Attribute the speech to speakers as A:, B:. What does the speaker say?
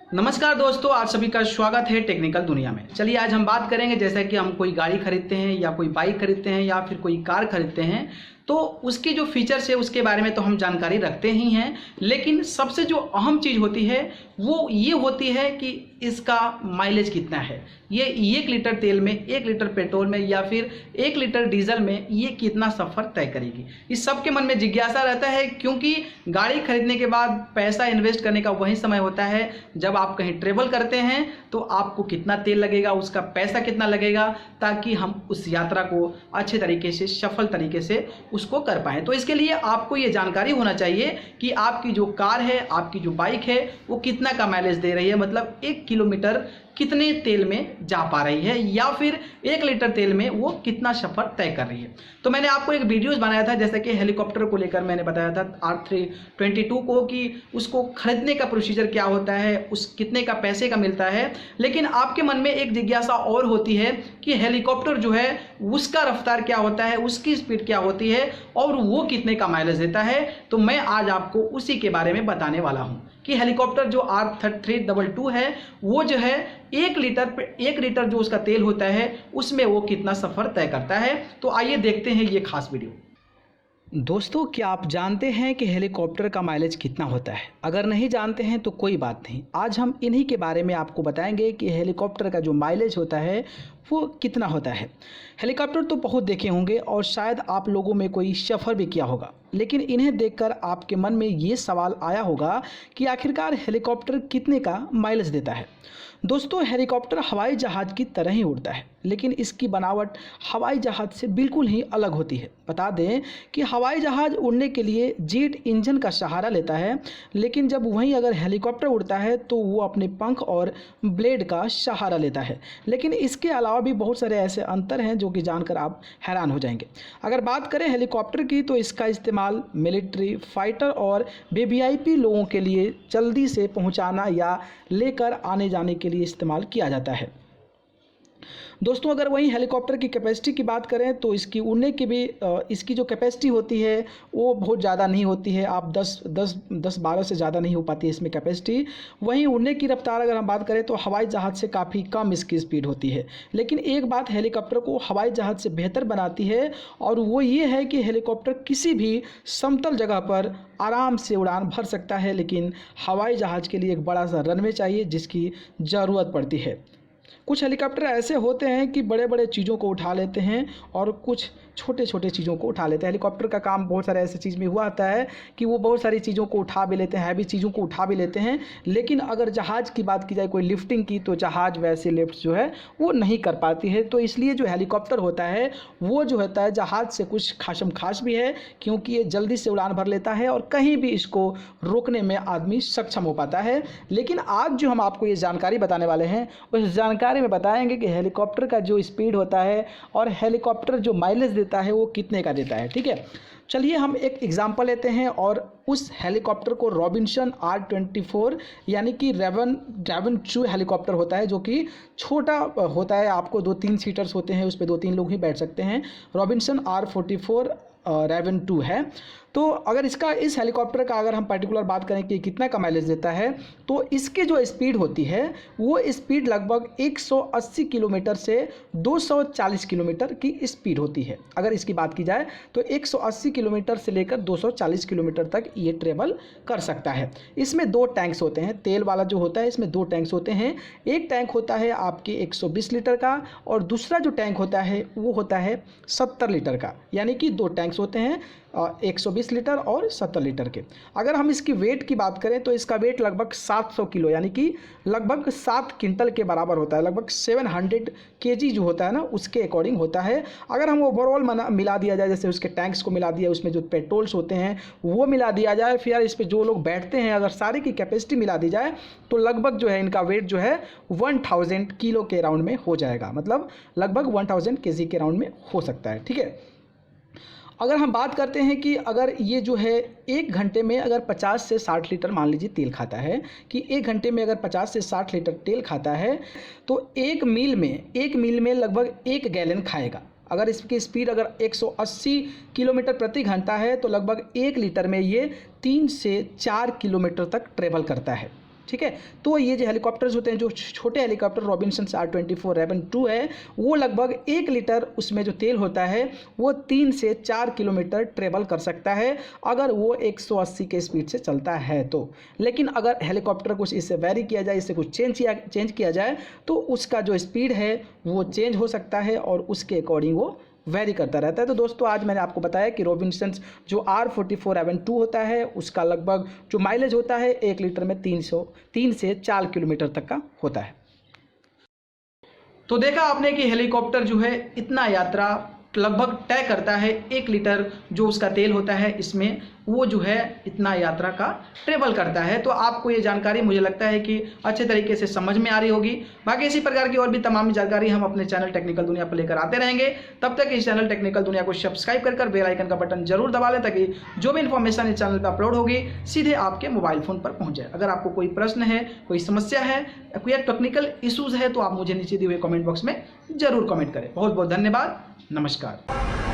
A: नमस्कार दोस्तों, आप सभी का स्वागत है टेक्निकल दुनिया में। चलिए आज हम बात करेंगे, जैसा कि हम कोई गाड़ी खरीदते हैं या कोई बाइक खरीदते हैं या फिर कोई कार खरीदते हैं तो उसके जो फीचर्स है उसके बारे में तो हम जानकारी रखते ही हैं, लेकिन सबसे जो अहम चीज़ होती है वो ये होती है कि इसका माइलेज कितना है। ये 1 लीटर तेल में, 1 लीटर पेट्रोल में या फिर 1 लीटर डीजल में ये कितना सफ़र तय करेगी। इस सब के मन में जिज्ञासा रहता है, क्योंकि गाड़ी खरीदने के बाद पैसा इन्वेस्ट करने का वही समय होता है जब आप कहीं ट्रेवल करते हैं तो आपको कितना तेल लगेगा, उसका पैसा कितना लगेगा, ताकि हम उस यात्रा को अच्छे तरीके से, सफल तरीके से उसको कर पाएँ। तो इसके लिए आपको ये जानकारी होना चाहिए कि आपकी जो कार है, आपकी जो बाइक है, वो कितना का माइलेज दे रही है, मतलब 1 किलोमीटर कितने तेल में जा पा रही है या फिर 1 लीटर तेल में वो कितना सफ़र तय कर रही है। तो मैंने आपको एक वीडियोस बनाया था, जैसे कि हेलीकॉप्टर को लेकर मैंने बताया था R322 को कि उसको खरीदने का प्रोसीजर क्या होता है, उस कितने का पैसे का मिलता है। लेकिन आपके मन में एक जिज्ञासा और होती है कि हेलीकॉप्टर जो है उसका रफ्तार क्या होता है, उसकी स्पीड क्या होती है और वो कितने का माइलेज देता है। तो मैं आज आपको उसी के बारे में बताने वाला हूँ कि हेलीकॉप्टर जो R322 है वो जो है 1 लीटर जो उसका तेल होता है उसमें वो कितना सफ़र तय करता है। तो आइए देखते हैं ये खास वीडियो। दोस्तों, क्या आप जानते हैं कि हेलीकॉप्टर का माइलेज कितना होता है? अगर नहीं जानते हैं तो कोई बात नहीं, आज हम इन्हीं के बारे में आपको बताएंगे कि हेलीकॉप्टर का जो माइलेज होता है वो कितना होता है। हेलीकॉप्टर तो बहुत देखे होंगे और शायद आप लोगों में कोई सफ़र भी किया होगा, लेकिन इन्हें देखकर आपके मन में ये सवाल आया होगा कि आखिरकार हेलीकॉप्टर कितने का माइलेज देता है। दोस्तों, हेलीकॉप्टर हवाई जहाज़ की तरह ही उड़ता है, लेकिन इसकी बनावट हवाई जहाज़ से बिल्कुल ही अलग होती है। बता दें कि हवाई जहाज़ उड़ने के लिए जेट इंजन का सहारा लेता है, लेकिन जब वहीं अगर हेलीकॉप्टर उड़ता है तो वो अपने पंख और ब्लेड का सहारा लेता है। लेकिन इसके अलावा भी बहुत सारे ऐसे अंतर हैं जो कि जानकर आप हैरान हो जाएंगे। अगर बात करें हेलीकॉप्टर की तो इसका इस्तेमाल मिलिट्री, फाइटर और वीवीआईपी लोगों के लिए जल्दी से पहुंचाना या लेकर आने जाने के लिए इस्तेमाल किया जाता है। दोस्तों, अगर वहीं हेलीकॉप्टर की कैपेसिटी की बात करें तो इसकी उड़ने की भी इसकी जो कैपेसिटी होती है वो बहुत ज़्यादा नहीं होती है। आप 10-12 से ज़्यादा नहीं हो पाती है इसमें कैपेसिटी। वहीं उड़ने की रफ्तार अगर हम बात करें तो हवाई जहाज़ से काफ़ी कम इसकी स्पीड होती है। लेकिन एक बात हेलीकॉप्टर को हवाई जहाज़ से बेहतर बनाती है और वो ये है कि हेलीकॉप्टर किसी भी समतल जगह पर आराम से उड़ान भर सकता है, लेकिन हवाई जहाज़ के लिए एक बड़ा सा रनवे चाहिए जिसकी ज़रूरत पड़ती है। कुछ हेलीकॉप्टर ऐसे होते हैं कि बड़े बड़े चीज़ों को उठा लेते हैं और कुछ छोटे छोटे चीज़ों को उठा लेते हैं। हेलीकॉप्टर का काम बहुत सारे ऐसे चीज़ में हुआ आता है कि वो बहुत सारी चीज़ों को उठा भी लेते हैं, हैवी चीज़ों को उठा भी लेते हैं। लेकिन अगर जहाज़ की बात की जाए, कोई लिफ्टिंग की, तो जहाज़ वैसे लिफ्ट जो है वो नहीं कर पाती है। तो इसलिए जो हेलीकॉप्टर होता है वो जो होता है जहाज़ से कुछ खासम खास भी है, क्योंकि ये जल्दी से उड़ान भर लेता है और कहीं भी इसको रोकने में आदमी सक्षम हो पाता है। लेकिन आज जो हम आपको ये जानकारी बताने वाले हैं उस जानकारी में बताएंगे कि हेलीकॉप्टर का जो स्पीड होता है और हेलीकॉप्टर जो माइलेज देता है वो कितने का देता है। ठीक है, चलिए हम एक एग्जांपल लेते हैं और उस हेलीकॉप्टर को रॉबिन्सन R24 यानी कि रेवन 2 हेलीकॉप्टर होता है जो कि छोटा होता है। आपको 2-3 सीटर्स होते हैं, उस पर 2-3 लोग ही बैठ सकते हैं। रॉबिन्सन R44 रेवन 2 है। तो अगर इस हेलीकॉप्टर का अगर हम पर्टिकुलर बात करें कि कितना का माइलेज देता है तो इसकी जो स्पीड होती है वो स्पीड लगभग 180 किलोमीटर से 240 किलोमीटर की स्पीड होती है। अगर इसकी बात की जाए तो 180 किलोमीटर से लेकर 240 किलोमीटर तक ये ट्रेवल कर सकता है। इसमें 2 टैंक्स होते हैं, तेल वाला जो होता है इसमें 2 टैंक्स होते हैं। एक टैंक होता है आपके 120 लीटर का और दूसरा जो टैंक होता है वो होता है 70 लीटर का, यानी कि 2 टैंक्स होते हैं 120 लीटर और 70 लीटर के। अगर हम इसकी वेट की बात करें तो इसका वेट लगभग 700 किलो यानी कि लगभग 7 क्विंटल के बराबर होता है। लगभग 700 केजी जो होता है ना उसके अकॉर्डिंग होता है। अगर हम ओवरऑल मिला दिया जाए, जैसे उसके टैंक्स को मिला दिया, उसमें जो पेट्रोल्स होते हैं वो मिला दिया जाए, फिर इस पर जो लोग बैठते हैं अगर सारे की कैपेसिटी मिला दी जाए तो लगभग जो है इनका वेट जो है 1000 किलो के राउंड में हो जाएगा, मतलब लगभग 1000 केजी के राउंड में हो सकता है। ठीक है, अगर हम बात करते हैं कि अगर ये जो है 1 घंटे में अगर 50 से 60 लीटर मान लीजिए तेल खाता है, कि 1 घंटे में अगर 50 से 60 लीटर तेल खाता है तो 1 मील में लगभग 1 गैलन खाएगा। अगर इसकी स्पीड अगर 180 किलोमीटर प्रति घंटा है तो लगभग 1 लीटर में ये 3 से 4 किलोमीटर तक ट्रेवल करता है। ठीक है। तो ये जो हेलीकॉप्टर्स होते हैं, जो छोटे हेलीकॉप्टर रॉबिन्सन R-24 रेवन 2 है, वो लगभग 1 लीटर उसमें जो तेल होता है वो 3 से 4 किलोमीटर ट्रेवल कर सकता है अगर वो 180 के स्पीड से चलता है तो। लेकिन अगर हेलीकॉप्टर कुछ इससे वेरी किया जाए, इससे कुछ चेंज किया जाए तो उसका जो स्पीड है वो चेंज हो सकता है और उसके अकॉर्डिंग वो वेरी करता रहता है। तो दोस्तों आज मैंने आपको बताया कि रॉबिन्सन जो R-44 रेवन 2 होता है उसका लगभग जो माइलेज होता है 1 लीटर में 3 से 4 किलोमीटर तक का होता है। तो देखा आपने कि हेलीकॉप्टर जो है इतना यात्रा लगभग तय करता है, 1 लीटर जो उसका तेल होता है इसमें वो जो है इतना यात्रा का ट्रेवल करता है। तो आपको ये जानकारी मुझे लगता है कि अच्छे तरीके से समझ में आ रही होगी। बाकी इसी प्रकार की और भी तमाम जानकारी हम अपने चैनल टेक्निकल दुनिया पर लेकर आते रहेंगे। तब तक इस चैनल टेक्निकल दुनिया को सब्सक्राइब कर बेल आइकन का बटन जरूर दबा लें ताकि जो भी इन्फॉर्मेशन इस चैनल पर अपलोड होगी सीधे आपके मोबाइल फ़ोन पर पहुँच जाए। अगर आपको कोई प्रश्न है, कोई समस्या है, कोई टेक्निकल इशूज़ है तो आप मुझे नीचे दिए हुए कमेंट बॉक्स में जरूर कमेंट करें। बहुत बहुत धन्यवाद। नमस्कार।